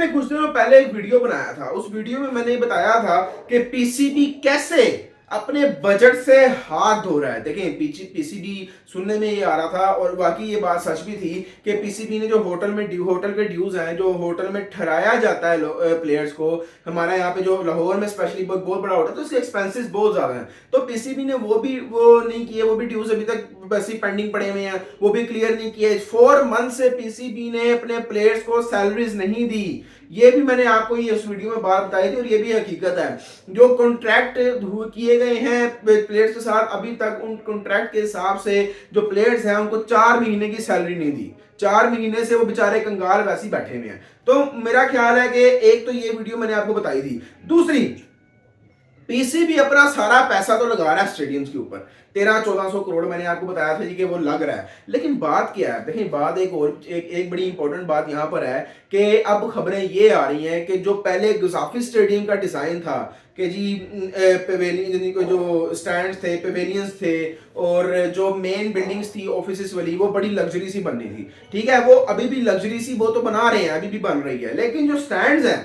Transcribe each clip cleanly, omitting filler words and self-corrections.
मैंने कुछ दिनों पहले एक वीडियो बनाया था। उस वीडियो में मैंने बताया था कि पीसीबी कैसे अपने बजट से हाथ धो रहा है। देखें, पीसीबी सुनने में ये आ रहा था और बाकी ये बात सच भी थी कि पीसीबी ने जो होटल के ड्यूज हैं, जो होटल में ठहराया जाता है प्लेयर्स को, हमारा यहाँ पे जो लाहौर में स्पेशली बहुत बड़ा होटल है, तो उसके एक्सपेंसेस बहुत ज्यादा हैं। तो पीसीबी ने वो नहीं किए, वो भी ड्यूज अभी तक बस ही पेंडिंग पड़े हुए हैं, वो भी क्लियर नहीं किए। 4 मंथ से पीसीबी ने अपने प्लेयर्स को सैलरीज नहीं दी। ये भी मैंने आपको ये उस वीडियो में बात बताई थी और ये भी हकीकत है। जो कॉन्ट्रैक्ट किए गए हैं प्लेयर्स के साथ, अभी तक उन कॉन्ट्रैक्ट के हिसाब से जो प्लेयर्स हैं उनको 4 महीने की सैलरी नहीं दी। 4 महीने से वो बेचारे कंगाल वैसे ही बैठे हुए हैं। तो मेरा ख्याल है कि एक तो ये वीडियो मैंने आपको बताई थी। दूसरी, पीसीबी अपना सारा पैसा तो लगा रहा है स्टेडियम्स के ऊपर। 1300-1400 करोड़ मैंने आपको बताया था जी कि वो लग रहा है। लेकिन बात क्या है, देखिए बात एक बड़ी इंपॉर्टेंट बात यहाँ पर है कि अब खबरें ये आ रही हैं कि जो पहले गुजाफी स्टेडियम का डिजाइन था कि जी पेवेलियन, जो स्टैंड थे, पेवेलियंस थे और जो मेन बिल्डिंग्स थी ऑफिस वाली, वो बड़ी लग्जरी सी बननी थी। ठीक है, वो अभी भी लग्जरी सी वो तो बना रहे हैं, अभी भी बन रही है। लेकिन जो स्टैंड्स हैं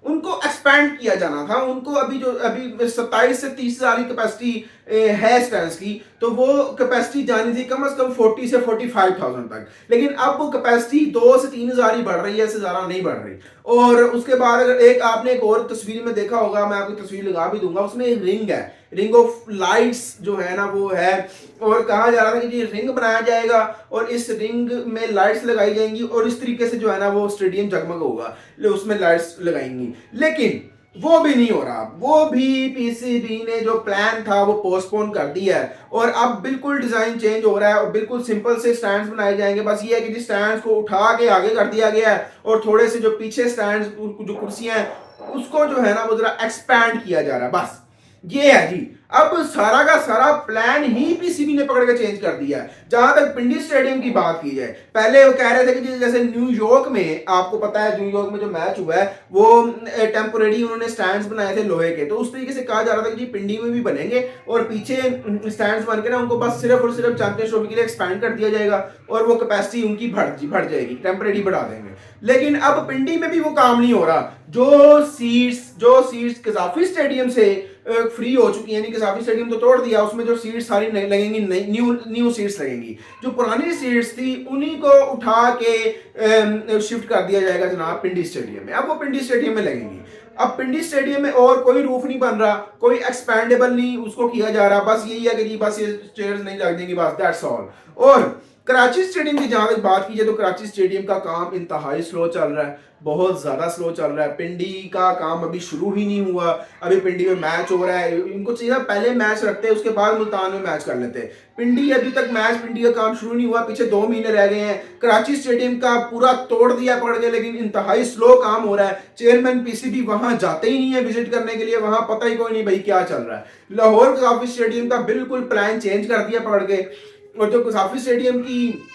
उनको एक्सपैंड किया जाना था। उनको अभी 27 से 30 हजार की कैपेसिटी है स्टैंड्स की, तो वो कैपेसिटी जानी थी कम से कम 40 से 45,000 तक। लेकिन अब वो कैपेसिटी 2 से 3 हजार ही बढ़ रही है, इससे ज्यादा नहीं बढ़ रही। और उसके बाद अगर आपने एक और तस्वीर में देखा होगा, मैं आपको तस्वीर लगा भी दूंगा, उसमें एक रिंग है, रिंग ऑफ लाइट्स जो है ना वो है। और कहा जा रहा था कि ये रिंग बनाया जाएगा और इस रिंग में लाइट्स लगाई जाएंगी और इस तरीके से जो है ना वो स्टेडियम जगमग होगा, उसमें लाइट्स लगाएंगी। लेकिन वो भी नहीं हो रहा। वो भी पीसीबी ने जो प्लान था वो पोस्टपोन कर दिया है और अब बिल्कुल डिजाइन चेंज हो रहा है और बिल्कुल सिंपल से स्टैंड्स बनाए जाएंगे। बस ये है कि जिस स्टैंड्स को उठा के आगे कर दिया गया है और थोड़े से जो पीछे स्टैंड्स, जो कुर्सियां हैं, उसको जो है ना वो जरा एक्सपैंड किया जा रहा है, बस ये है जी। अब सारा का सारा प्लान ही पीसीबी ने पकड़ के चेंज कर दिया है। जहां तक पिंडी स्टेडियम की बात की जाए, पहले वो कह रहे थे कि जैसे न्यूयॉर्क में, आपको पता है न्यूयॉर्क में जो मैच हुआ है वो टेम्पोरेरी उन्होंने स्टैंड्स बनाए थे लोहे के, तो उस तरीके से कहा जा रहा था कि जी पिंडी में भी बनेंगे और पीछे स्टैंड्स बन के ना उनको बस सिर्फ और सिर्फ चैंपियंस ट्रॉफी के लिए एक्सपैंड कर दिया जाएगा और वो कैपेसिटी उनकी बढ़ जाएगी, टेम्पोरेरी बढ़ा देंगे। लेकिन अब पिंडी में भी वो काम नहीं हो रहा। जो सीट्स कजाफी स्टेडियम से फ्री हो चुकी है, यानी कजाफी स्टेडियम तो तोड़ दिया, उसमें जो सीट्स सारी लगेंगी, न्यू सीट्स लगेंगी। जो पुरानी सीट्स थी उन्हीं को उठा के शिफ्ट कर दिया जाएगा जनाब पिंडी स्टेडियम में। अब वो पिंडी स्टेडियम में लगेंगी। अब पिंडी स्टेडियम में और कोई रूफ नहीं बन रहा, कोई एक्सपैंडेबल नहीं उसको किया जा रहा, बस यही है कि जी बस ये चेयर्स नहीं लग देंगी, बस दैट्स ऑल। और कराची स्टेडियम की जहां तक बात की जाए तो कराची स्टेडियम का काम इंतहाई स्लो चल रहा है, बहुत ज्यादा स्लो चल रहा है। पिंडी का काम अभी शुरू ही नहीं हुआ। अभी पिंडी में मैच हो रहा है, इनको चाहिए पहले मैच रखते हैं उसके बाद मुल्तान में मैच कर लेते हैं। पिंडी अभी तक पिंडी का काम शुरू नहीं हुआ, पीछे 2 महीने रह गए हैं। कराची स्टेडियम का पूरा तोड़ दिया पड़ गया, लेकिन इंतहाई स्लो काम हो रहा है। चेयरमैन पीसीबी वहां जाते ही नहीं है विजिट करने के लिए, वहां पता ही कोई नहीं भाई क्या चल रहा है। लाहौर काफी स्टेडियम का बिल्कुल प्लान चेंज कर दिया पड़ गए और जो काफी स्टेडियम की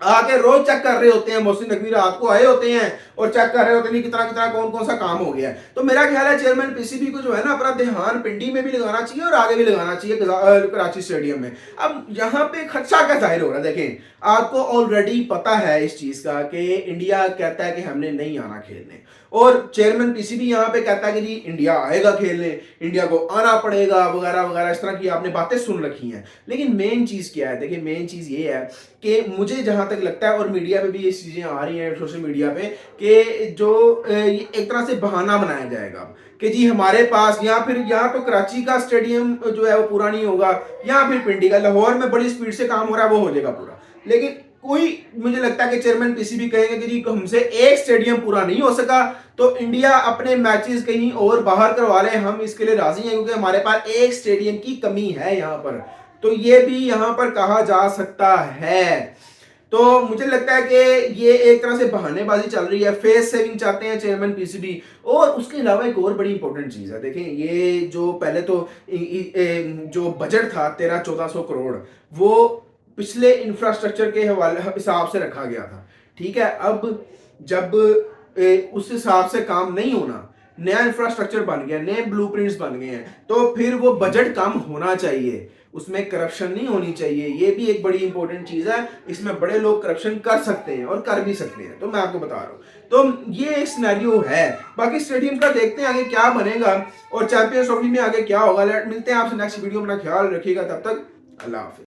आके रोज चेक कर रहे होते हैं, मोहसिन नकवी रात को आए होते हैं और चेक कर रहे होते हैं कितना कितना कौन कौन सा काम हो गया है। तो मेरा ख्याल है चेयरमैन पीसीबी को जो है ना अपना ध्यान पिंडी में भी लगाना चाहिए और आगे भी लगाना चाहिए कराची स्टेडियम में। अब यहाँ पे खदशा क्या जाहिर हो रहा है, देखें आपको ऑलरेडी पता है इस चीज का कि इंडिया कहता है कि हमने नहीं आना खेलने और चेयरमैन पीसीबी यहाँ पे कहता है कि जी इंडिया आएगा खेलने, इंडिया को आना पड़ेगा वगैरह वगैरह, इस तरह की आपने बातें सुन रखी हैं। लेकिन मेन चीज क्या है, देखिए मेन चीज ये है कि मुझे जहां तक लगता है और मीडिया पे भी ये चीजें आ रही हैं सोशल मीडिया पे कि जो एक तरह से बहाना बनाया जाएगा कि जी हमारे पास यहाँ तो कराची का स्टेडियम जो है वो पूरा नहीं होगा, यहाँ फिर पिंडी का, लाहौर में बड़ी स्पीड से काम हो रहा है वो हो जाएगा पूरा। लेकिन कोई, मुझे लगता है कि चेयरमैन पीसीबी कहेंगे कि जी हमसे एक स्टेडियम पूरा नहीं हो सका तो इंडिया अपने मैचेस कहीं और बाहर करवा ले, हम इसके लिए राजी हैं क्योंकि हमारे पास एक स्टेडियम की कमी है यहाँ पर। तो ये भी यहाँ पर कहा जा सकता है। तो मुझे लगता है कि ये एक तरह से बहानेबाजी चल रही है, फेस सेविंग चाहते हैं चेयरमैन पीसीबी। और उसके अलावा एक और बड़ी इंपॉर्टेंट चीज है, देखें ये जो पहले तो जो बजट था 1300-1400 करोड़ वो पिछले इंफ्रास्ट्रक्चर के हवाले हिसाब से रखा गया था। ठीक है, अब जब उस हिसाब से काम नहीं होना, नया इंफ्रास्ट्रक्चर बन गया, नए ब्लूप्रिंट्स बन गए हैं, तो फिर वो बजट कम होना चाहिए, उसमें करप्शन नहीं होनी चाहिए। ये भी एक बड़ी इंपॉर्टेंट चीज़ है, इसमें बड़े लोग करप्शन कर सकते हैं और कर भी सकते हैं, तो मैं आपको बता रहा हूँ। तो ये एक सिनेरियो है। बाकी स्टेडियम का देखते हैं आगे क्या बनेगा और चैंपियंस ट्रॉफी में आगे क्या होगा। मिलते हैं आपसे नेक्स्ट वीडियो में, अपना ख्याल रखिएगा, तब तक अल्लाह हाफिज़।